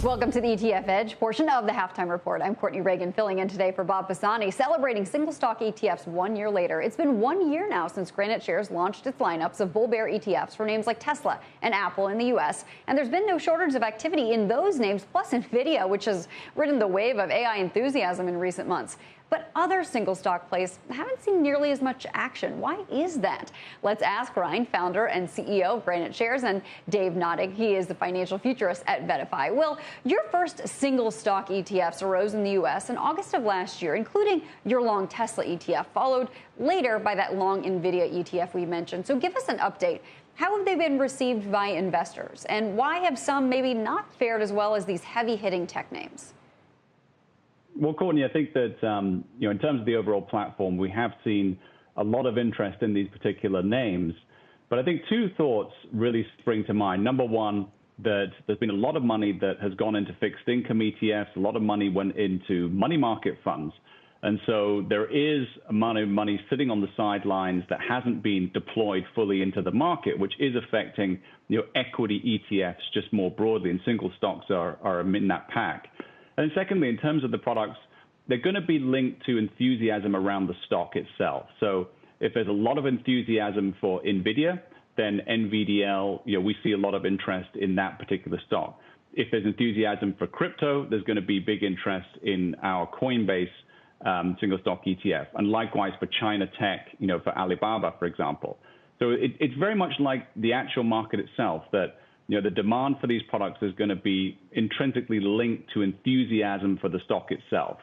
Welcome to the ETF Edge portion of the Halftime Report. I'm Courtney Reagan filling in today for Bob Pisani, celebrating single stock ETFs 1 year later. It's been 1 year now since Granite Shares launched its lineups of bull bear ETFs for names like Tesla and Apple in the U.S. And there's been no shortage of activity in those names, plus NVIDIA, which has ridden the wave of AI enthusiasm in recent months. But other single stock plays haven't seen nearly as much action. Why is that? Let's ask Ryan, founder and CEO of Granite Shares, and Dave Nottig. He is the financial futurist at Verify. Will, your first single stock ETFs arose in the U.S. in August of last year, including your long Tesla ETF, followed later by that long NVIDIA ETF we mentioned. So give us an update. How have they been received by investors? And why have some maybe not fared as well as these heavy-hitting tech names? Well, Courtney, I think that in terms of the overall platform, we have seen a lot of interest in these particular names. But I think two thoughts really spring to mind. Number one, that there's been a lot of money that has gone into fixed income ETFs. A lot of money went into money market funds. And so there is money sitting on the sidelines that hasn't been deployed fully into the market, which is affecting equity ETFs just more broadly. And single stocks are in that pack. And secondly, in terms of the products, they're going to be linked to enthusiasm around the stock itself. So if there's a lot of enthusiasm for NVIDIA, then NVDL, we see a lot of interest in that particular stock. If there's enthusiasm for crypto, there's going to be big interest in our Coinbase single stock ETF. And likewise for China tech, for Alibaba, for example. So it's very much like the actual market itself that the demand for these products is going to be intrinsically linked to enthusiasm for the stock itself.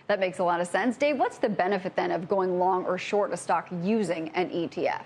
That makes a lot of sense. Dave, what's the benefit then of going long or short a stock using an ETF?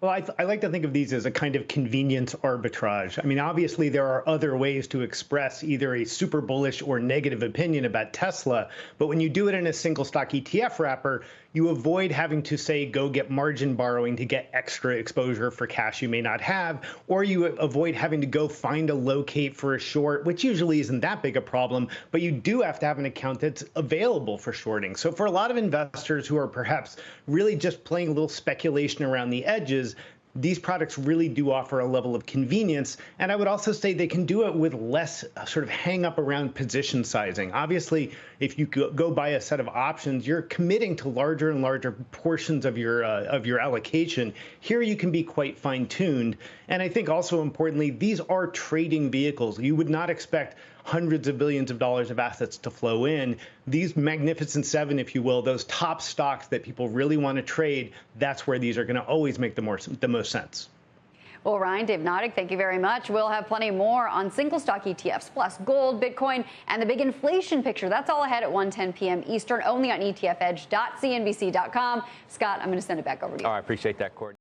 Well, I like to think of these as a kind of convenience arbitrage. I mean, obviously, there are other ways to express either a super bullish or negative opinion about Tesla. But when you do it in a single stock ETF wrapper, you avoid having to, say, go get margin borrowing to get extra exposure for cash you may not have, or you avoid having to go find a locate for a short, which usually isn't that big a problem, but you do have to have an account that's available for shorting. So for a lot of investors who are perhaps really just playing a little speculation around the edges, these products really do offer a level of convenience. And I would also say they can do it with less sort of hang up around position sizing. Obviously, if you go buy a set of options, you're committing to larger and larger portions of your allocation. Here you can be quite fine-tuned. And I think also importantly, these are trading vehicles. You would not expect hundreds of billions of dollars of assets to flow in. These magnificent seven, if you will, those top stocks that people really want to trade, that's where these are going to always make the most sense. Well, Ryan, Dave Nottig, thank you very much. We'll have plenty more on single stock ETFs, plus gold, Bitcoin, and the big inflation picture. That's all ahead at 1:10 p.m. Eastern, only on etfedge.cnbc.com. Scott, I'm going to send it back over to you. I appreciate that, Courtney.